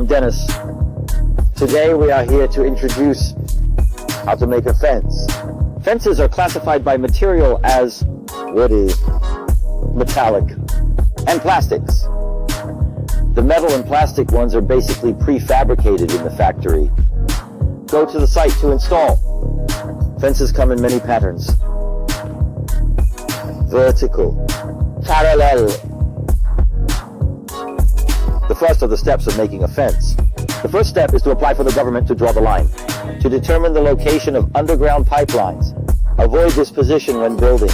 Dennis. Today we are here to introduce how to make a fence. Fences are classified by material as woody, metallic, and plastics. The metal and plastic ones are basically prefabricated in the factory. Go to the site to install. Fences come in many patterns. Vertical, parallel. The first of the steps of making a fence. The first step is to apply for the government to draw the line, to determine the location of underground pipelines. Avoid this position when building.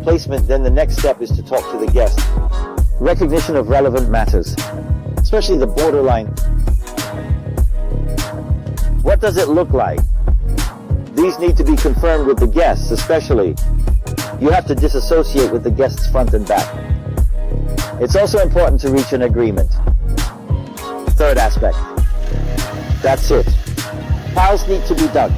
Placement, then the next step is to talk to the guest. Recognition of relevant matters, especially the borderline. What does it look like? These need to be confirmed with the guests, especially. You have to disassociate with the guests front and back. It's also important to reach an agreement. Third aspect. That's it. Piles need to be dug.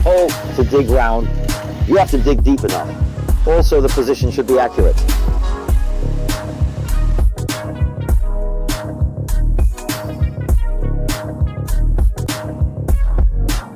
Hole to dig round. You have to dig deep enough. Also, the position should be accurate.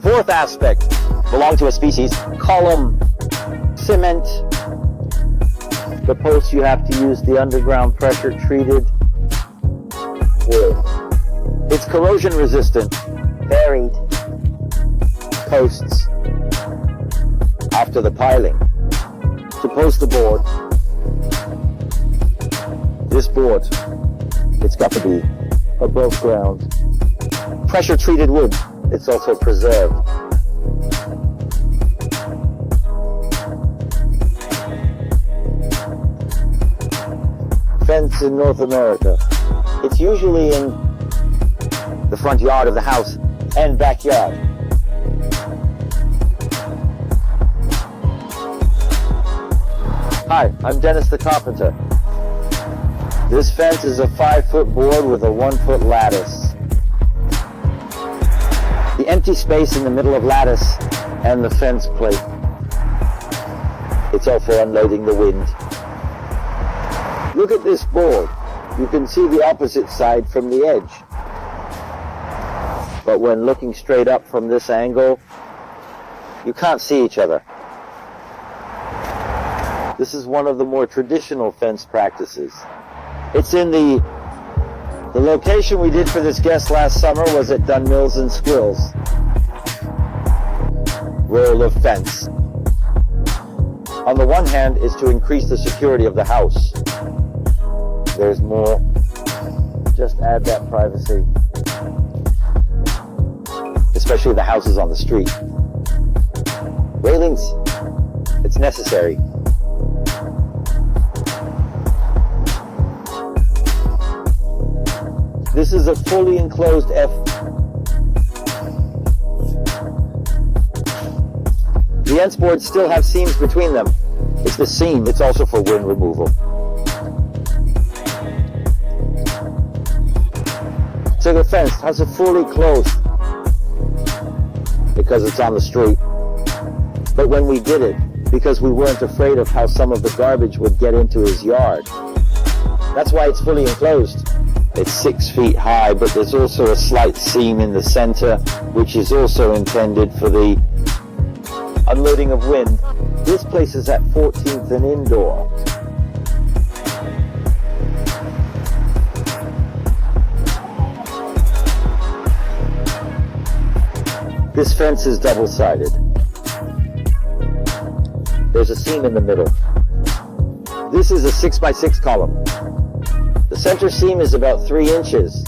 Fourth aspect. Belong to a species. Column. Cement. The posts, you have to use the underground pressure treated wood. It's corrosion resistant. Buried posts after the piling. To post the board, this board, it's got to be above ground. Pressure treated wood, it's also preserved. Fence in North America. It's usually in the front yard of the house and backyard. Hi, I'm Dennis the Carpenter. This fence is a 5-foot board with a 1-foot lattice. The empty space in the middle of lattice and the fence plate. It's all for unloading the wind. Look at this board. You can see the opposite side from the edge. But when looking straight up from this angle, you can't see each other. This is one of the more traditional fence practices. It's in the location we did for this guest last summer was at Dunn Mills and Squills. Roll of fence. On the one hand is to increase the security of the house. There's more. Just add that privacy. Especially the houses on the street. Railings, it's necessary. This is a fully enclosed F. The ends boards still have seams between them. It's the seam, it's also for wind removal. So the fence has it fully closed because it's on the street. But when we did it, because we weren't afraid of how some of the garbage would get into his yard, that's why it's fully enclosed. It's 6 feet high, but there's also a slight seam in the center, which is also intended for the unloading of wind. This place is at 14th and Indoor. This fence is double-sided. There's a seam in the middle. This is a 6x6 column. The center seam is about 3 inches.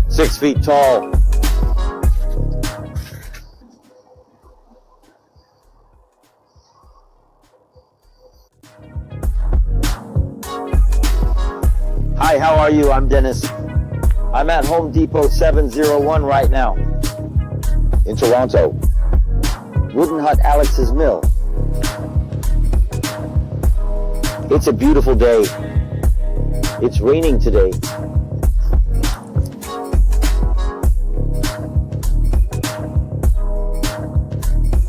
6 feet tall. Hi, how are you? I'm Dennis. I'm at Home Depot 701 right now in Toronto. Wooden Hut Alex's Mill. It's a beautiful day. It's raining today.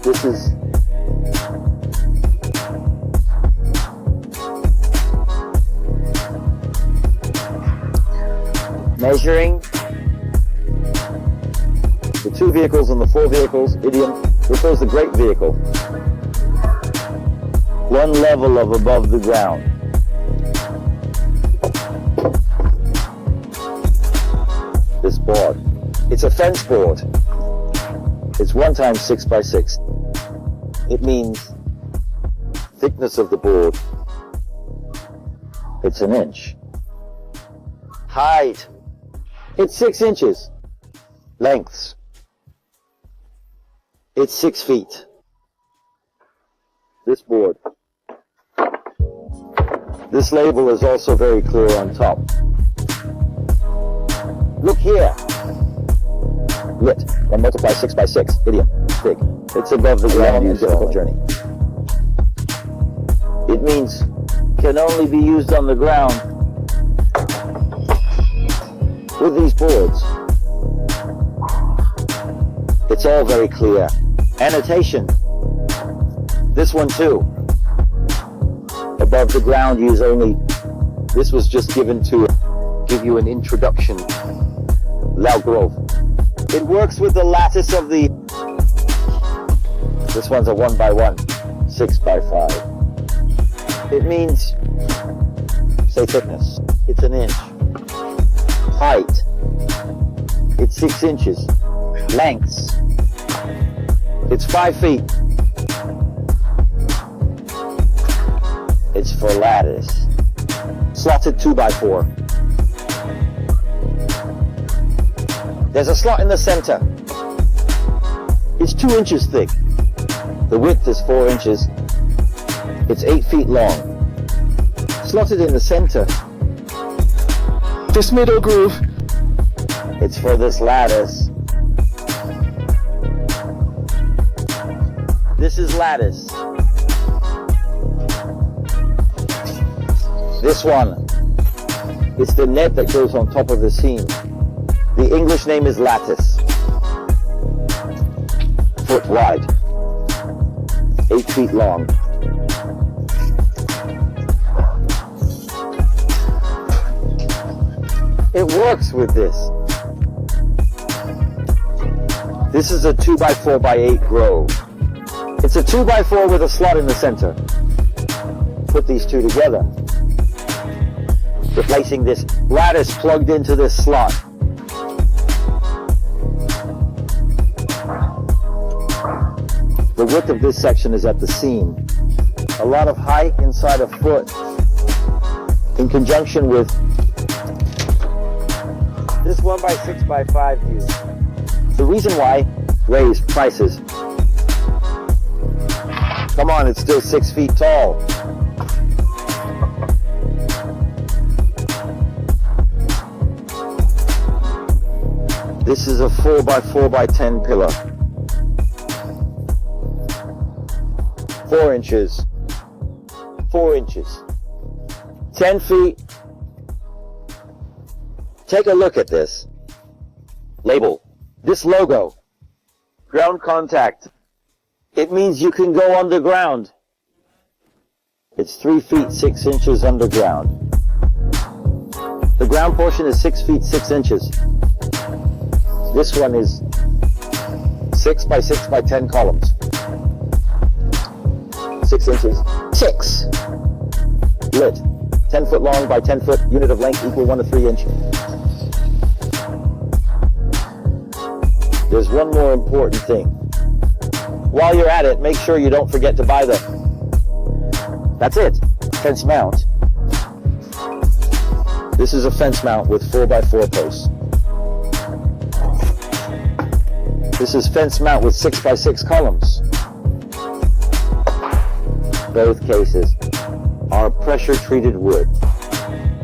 This is Measuring the 2 vehicles and the 4 vehicles idiom refers to great vehicle. 1 level of above the ground. This board. It's a fence board. It's 1 times 6 by 6. It means thickness of the board. It's an inch. Height. It's 6 inches. Lengths. It's 6 feet. This board. This label is also very clear on top. Look here. Lit. 1 multiply 6 by 6. Idiom. Thick. It's above the ground and difficult journey. It means can only be used on the ground with these boards. It's all very clear. Annotation. This one too. Above the ground use only. This was just given to give you an introduction. Loud growth. It works with the lattice of the. This one's a 1 by 1, 6 by 5. It means, say thickness. It's an inch. Height. It's 6 inches. Lengths. It's 5 feet. It's for lattice. Slotted 2 by 4. There's a slot in the center. It's 2 inches thick. The width is 4 inches. It's 8 feet long. Slotted in the center. This middle groove. It's for this lattice. This is lattice. This one. It's the net that goes on top of the seam. The English name is lattice. Foot wide. 8 feet long. It works with this. This is a 2 by 4 by 8 grove. It's a 2 by 4 with a slot in the center. Put these two together. Replacing this lattice plugged into this slot. The width of this section is at the seam. A lot of height inside a foot in conjunction with this 1 by 6 by 5 view. The reason why, raise prices. Come on, it's still 6 feet tall. This is a 4 by 4 by 10 pillar. 4 inches. 4 inches. 10 feet. Take a look at this. Label. This logo. Ground contact. It means you can go underground. It's 3 feet 6 inches underground. The ground portion is 6 feet 6 inches. This one is 6 by 6 by 10 columns. 6 inches. 6. Lit. 10 foot long by 10 foot unit of length equal 1 to 3 inch. There's one more important thing. While you're at it, make sure you don't forget to buy the. That's it. Fence mount. This is a fence mount with 4 by 4 posts. This is fence mount with 6 by 6 columns. Both cases are pressure treated wood.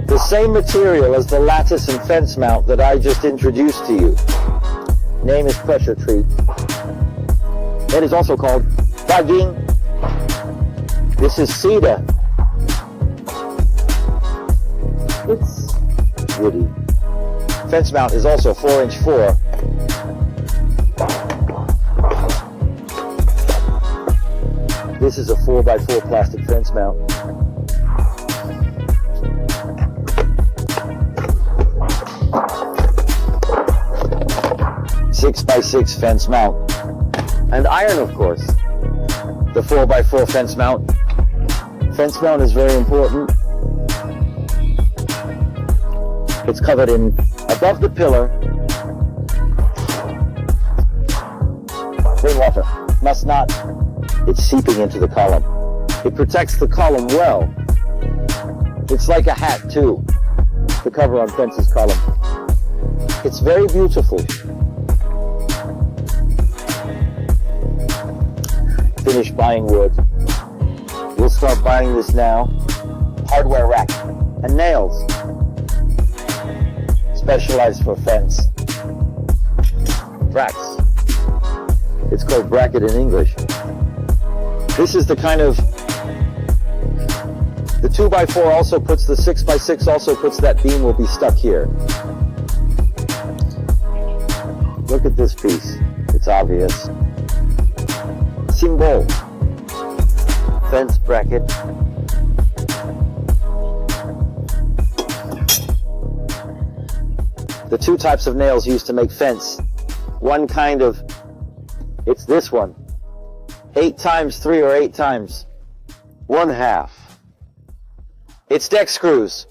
The same material as the lattice and fence mount that I just introduced to you. Name is pressure treat. It is also called bagging. This is cedar. It's woody. Fence mount is also 4-inch 4. This is a 4 by 4 plastic fence mount. 6x6 fence mount. And iron, of course. The 4x4 fence mount. Fence mount is very important. It's covered in above the pillar. Rainwater must not. It's seeping into the column. It protects the column well. It's like a hat too, the cover on fence's column. It's very beautiful. Finish buying wood. We'll start buying this now. Hardware rack and nails. Specialized for fence. Racks. It's called bracket in English. This is the kind of, the 2x4 also puts, the 6x6 also puts that beam will be stuck here. Look at this piece. It's obvious. Symbol. Fence bracket. The two types of nails used to make fence. One kind of, it's this one. 8 times 3 or 8 times 1/2. It's deck screws.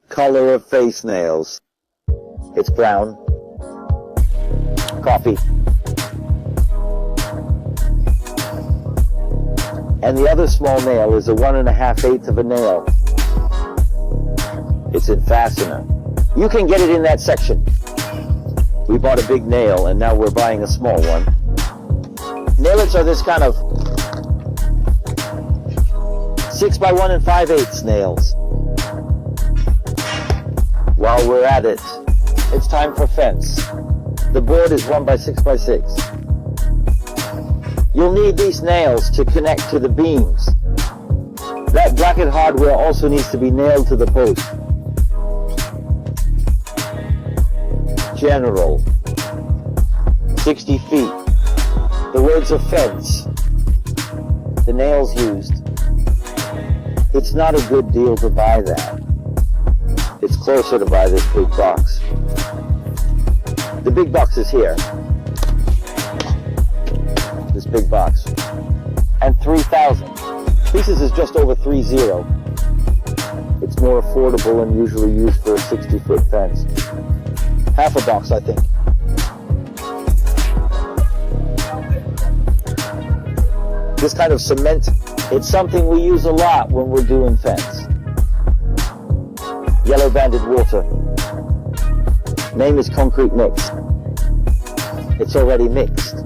Color of face nails. It's brown. Coffee. And the other small nail is a 1.5/8 of a nail. It's in fastener. You can get it in that section. We bought a big nail and now we're buying a small one. Nailets are this kind of 6x1 and 5/8 nails. While we're at it, it's time for fence. The board is 1x6x6. You'll need these nails to connect to the beams. That bracket hardware also needs to be nailed to the post. General. 60 feet. The words of fence. The nails used. It's not a good deal to buy that. It's closer to buy this big box. The big box is here. This big box. And 3,000. Pieces is just over 30. It's more affordable and usually used for a 60-foot fence. Half a box, I think. This kind of cement, it's something we use a lot when we're doing fence. Yellow banded water. Name is concrete mix. It's already mixed.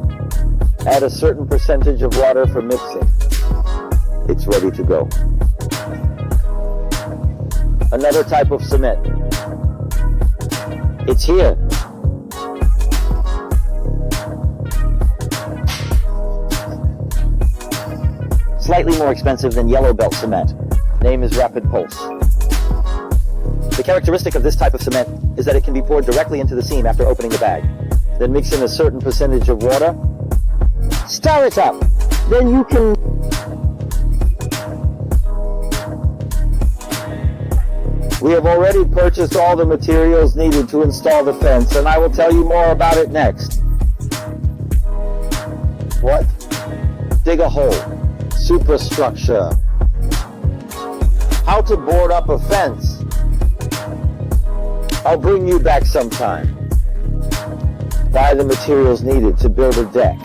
Add a certain percentage of water for mixing. It's ready to go. Another type of cement. It's here. Slightly more expensive than yellow belt cement. Name is Rapid Pulse. The characteristic of this type of cement is that it can be poured directly into the seam after opening the bag. Then mix in a certain percentage of water. Stir it up. Then you can... We have already purchased all the materials needed to install the fence, and I will tell you more about it next. What? Dig a hole. Superstructure. How to board up a fence. I'll bring you back sometime. Buy the materials needed to build a deck.